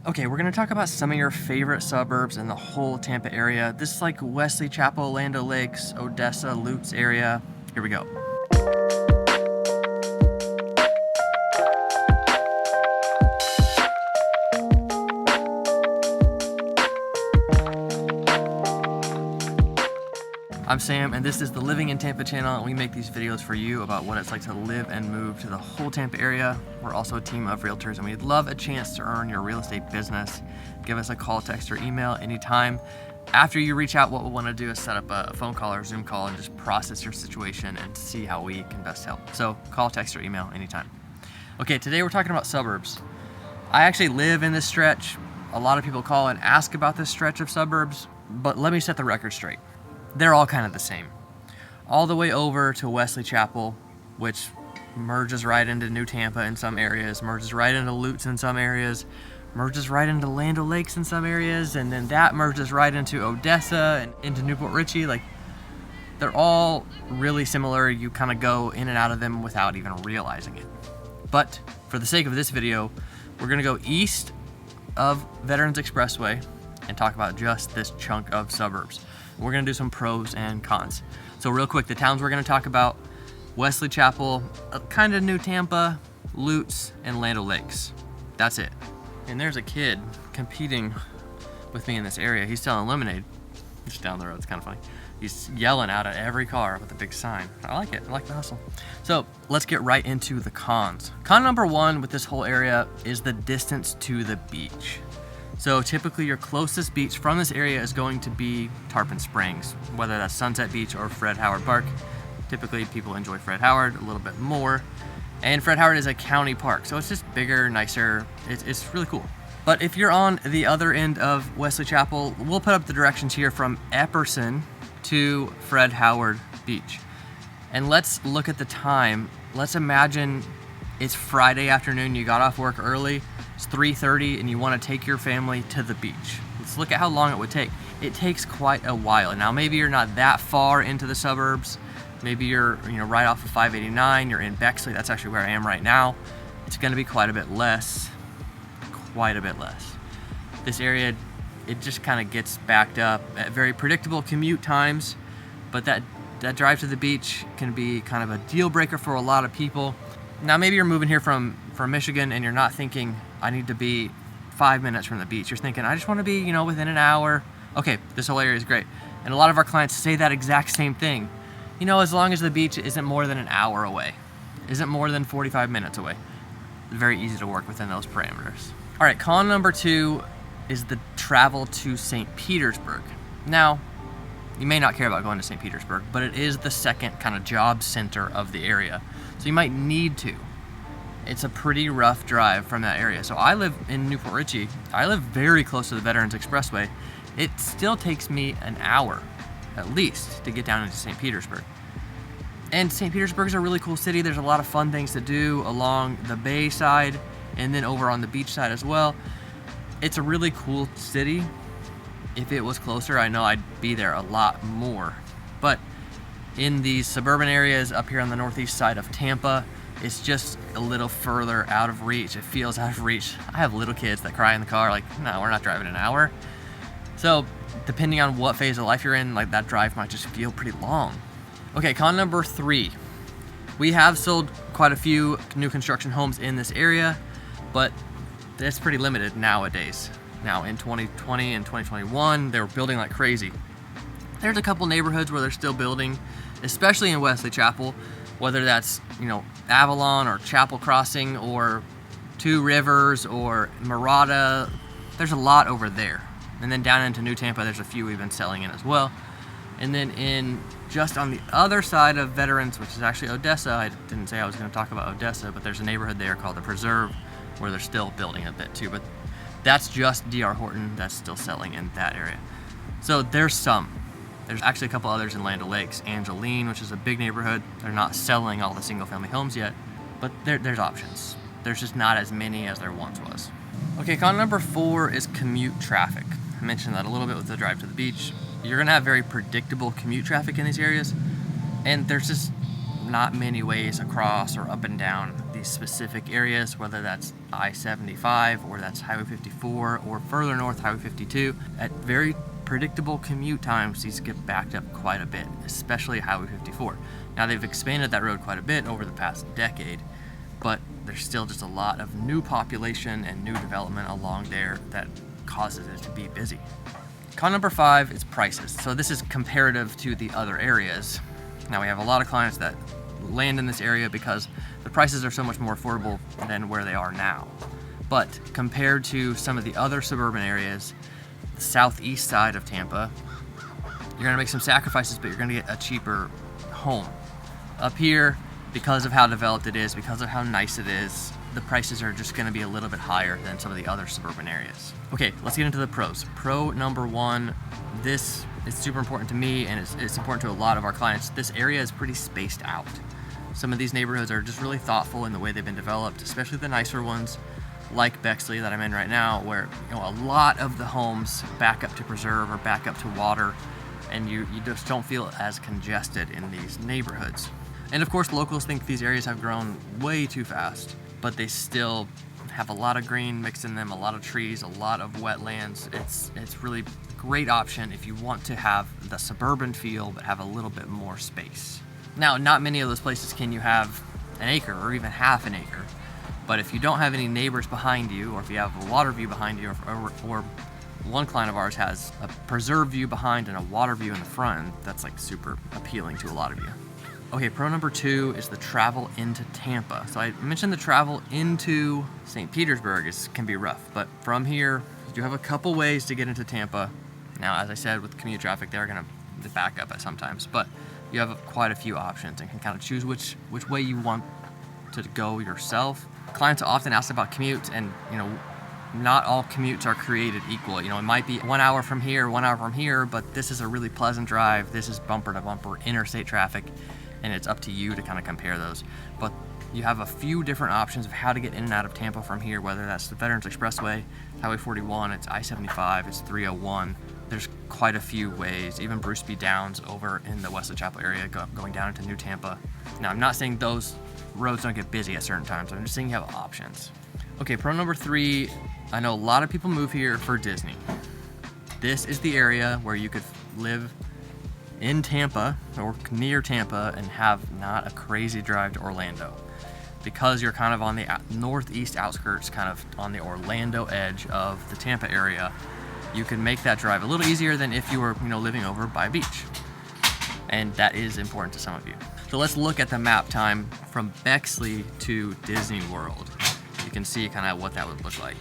Okay, we're gonna talk about some of your favorite suburbs in the whole Tampa area. This is like Wesley Chapel, Land O'Lakes, Odessa, Lutz area. Here we go. I'm Sam, and this is the Living in Tampa channel, and we make these videos for you about what it's like to live and move to the whole Tampa area. We're also a team of realtors, and we'd love a chance to earn your real estate business. Give us a call, text, or email anytime. After you reach out, what we want to do is set up a phone call or Zoom call and just process your situation and see how we can best help. So call, text, or email anytime. Okay, today we're talking about suburbs. I actually live in this stretch. A lot of people call and ask about this stretch of suburbs, but let me set the record straight. They're all kind of the same. All the way over to Wesley Chapel, which merges right into New Tampa in some areas, merges right into Lutz in some areas, merges right into Land O'Lakes in some areas, and then that merges right into Odessa and into Newport Richey. Like, they're all really similar. You kind of go in and out of them without even realizing it. But for the sake of this video, we're gonna go east of Veterans Expressway and talk about just this chunk of suburbs. We're gonna do some pros and cons. So real quick, the towns we're gonna talk about: Wesley Chapel, kind of New Tampa, Lutz, and Land O'Lakes. That's it. And there's a kid competing with me in this area. He's selling lemonade just down the road. It's kind of funny. He's yelling out at every car with a big sign. I like it, I like the hustle. So let's get right into the cons. Con number one with this whole area is the distance to the beach. So typically your closest beach from this area is going to be Tarpon Springs, whether that's Sunset Beach or Fred Howard Park. Typically people enjoy Fred Howard a little bit more. And Fred Howard is a county park, so it's just bigger, nicer. It's really cool. But if you're on the other end of Wesley Chapel, we'll put up the directions here from Epperson to Fred Howard Beach. And let's look at the time. Let's imagine it's Friday afternoon, you got off work early, it's 3:30, and you want to take your family to the beach. Let's look at how long it would take. It takes quite a while. Now maybe you're not that far into the suburbs. Maybe you're right off of 589, you're in Bexley. That's actually where I am right now. It's gonna be quite a bit less. This area, it just kind of gets backed up at very predictable commute times, but that drive to the beach can be kind of a deal breaker for a lot of people. Now maybe you're moving here from Michigan and you're not thinking, I need to be 5 minutes from the beach. You're thinking, I just want to be, within an hour. Okay, this whole area is great. And a lot of our clients say that exact same thing. As long as the beach isn't more than an hour away, isn't more than 45 minutes away. It's very easy to work within those parameters. All right, con number two is the travel to St. Petersburg. Now, you may not care about going to St. Petersburg, but it is the second kind of job center of the area. So you might need to. It's a pretty rough drive from that area. So I live in Newport Richey. I live very close to the Veterans Expressway. It still takes me an hour at least to get down into St. Petersburg. And St. Petersburg is a really cool city. There's a lot of fun things to do along the bay side and then over on the beach side as well. It's a really cool city. If it was closer, I know I'd be there a lot more. But in these suburban areas up here on the northeast side of Tampa, it's just a little further out of reach. It feels out of reach. I have little kids that cry in the car like, no, we're not driving an hour. So depending on what phase of life you're in, like that drive might just feel pretty long. Okay, con number three. We have sold quite a few new construction homes in this area, but it's pretty limited nowadays. Now in 2020 and 2021, they were building like crazy. There's a couple neighborhoods where they're still building, especially in Wesley Chapel, whether that's, Avalon or Chapel Crossing or Two Rivers or Murata. There's a lot over there. And then down into New Tampa, there's a few we've been selling in as well. And then just on the other side of Veterans, which is actually Odessa, I didn't say I was going to talk about Odessa, but there's a neighborhood there called the Preserve where they're still building a bit too. But that's just D.R. Horton that's still selling in that area. So there's actually a couple others in Land O'Lakes. Angeline, which is a big neighborhood. They're not selling all the single family homes yet, but there's options. There's just not as many as there once was. Okay, con number four is commute traffic. I mentioned that a little bit with the drive to the beach. You're gonna have very predictable commute traffic in these areas, and there's just not many ways across or up and down these these specific areas, whether that's I-75 or that's Highway 54 or further north Highway 52. At very predictable commute times, these get backed up quite a bit, especially Highway 54. Now they've expanded that road quite a bit over the past decade, but there's still just a lot of new population and new development along there that causes it to be busy. Con number 5 is prices. So this is comparative to the other areas. Now we have a lot of clients that land in this area because the prices are so much more affordable than where they are now. But compared to some of the other suburban areas, the southeast side of Tampa, you're gonna make some sacrifices, but you're gonna get a cheaper home. Up here, because of how developed it is, because of how nice it is, the prices are just gonna be a little bit higher than some of the other suburban areas. Okay, let's get into the pros. Pro number 1, this is super important to me and it's important to a lot of our clients. This area is pretty spaced out. Some of these neighborhoods are just really thoughtful in the way they've been developed, especially the nicer ones like Bexley that I'm in right now, where a lot of the homes back up to preserve or back up to water, and you just don't feel as congested in these neighborhoods. And of course, locals think these areas have grown way too fast, but they still have a lot of green mixed in them, a lot of trees, a lot of wetlands. It's really a great option if you want to have the suburban feel but have a little bit more space. Now, not many of those places can you have an acre or even half an acre, but if you don't have any neighbors behind you, or if you have a water view behind you, or one client of ours has a preserve view behind and a water view in the front, that's like super appealing to a lot of you. Okay, pro number 2 is the travel into Tampa. So I mentioned the travel into St. Petersburg can be rough, but from here, you do have a couple ways to get into Tampa. Now, as I said, with commute traffic, they're gonna back up at sometimes, but you have quite a few options and can kind of choose which way you want to go yourself. Clients often ask about commutes, and not all commutes are created equal. It might be 1 hour from here, 1 hour from here, but this is a really pleasant drive. This is bumper to bumper interstate traffic, and it's up to you to kind of compare those. But you have a few different options of how to get in and out of Tampa from here, whether that's the Veterans Expressway, Highway 41, it's I-75, it's 301. There's quite a few ways, even Bruce B. Downs over in the Wesley Chapel area going down into New Tampa. Now, I'm not saying those roads don't get busy at certain times, I'm just saying you have options. Okay, pro number 3, I know a lot of people move here for Disney. This is the area where you could live in Tampa or near Tampa and have not a crazy drive to Orlando. Because you're kind of on the northeast outskirts, kind of on the Orlando edge of the Tampa area, you can make that drive a little easier than if you were living over by a beach. And that is important to some of you. So let's look at the map time from Bexley to Disney World. You can see kind of what that would look like.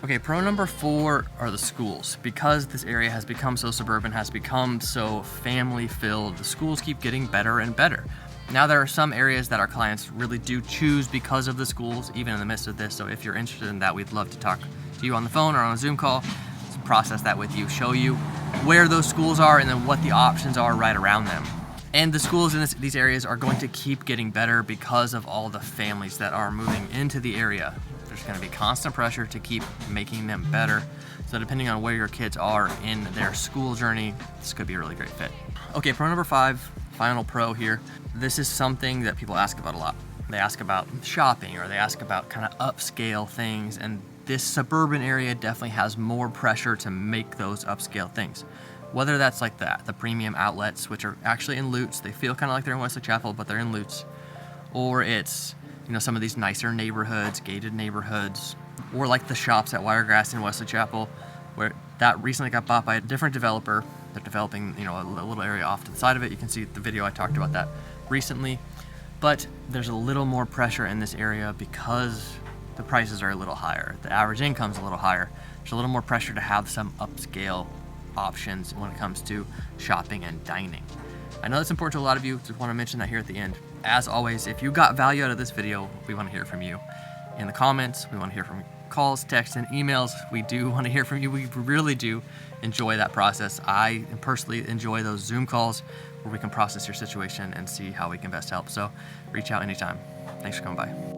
Okay, pro number 4 are the schools. Because this area has become so suburban, has become so family filled, the schools keep getting better and better. Now there are some areas that our clients really do choose because of the schools, even in the midst of this. So if you're interested in that, we'd love to talk to you on the phone or on a Zoom call, to process that with you, show you where those schools are and then what the options are right around them. And the schools in these areas are going to keep getting better because of all the families that are moving into the area. There's going to be constant pressure to keep making them better. So depending on where your kids are in their school journey, this could be a really great fit. Okay, pro number 5, final pro here. This is something that people ask about a lot. They ask about shopping, or they ask about kind of upscale things, and this suburban area definitely has more pressure to make those upscale things. Whether that's like the premium outlets, which are actually in Lutz, they feel kind of like they're in Wesley Chapel, but they're in Lutz, or it's some of these nicer neighborhoods, gated neighborhoods, or like the shops at Wiregrass in Wesley Chapel, where that recently got bought by a different developer. They're developing a little area off to the side of it. You can see the video, I talked about that recently. But there's a little more pressure in this area because the prices are a little higher. The average income's a little higher. There's a little more pressure to have some upscale options when it comes to shopping and dining. I know that's important to a lot of you, just want to mention that here at the end. As always, if you got value out of this video, we want to hear from you. In the comments, we want to hear from calls, texts, and emails. We do want to hear from you. We really do enjoy that process. I personally enjoy those Zoom calls where we can process your situation and see how we can best help. So reach out anytime. Thanks for coming by.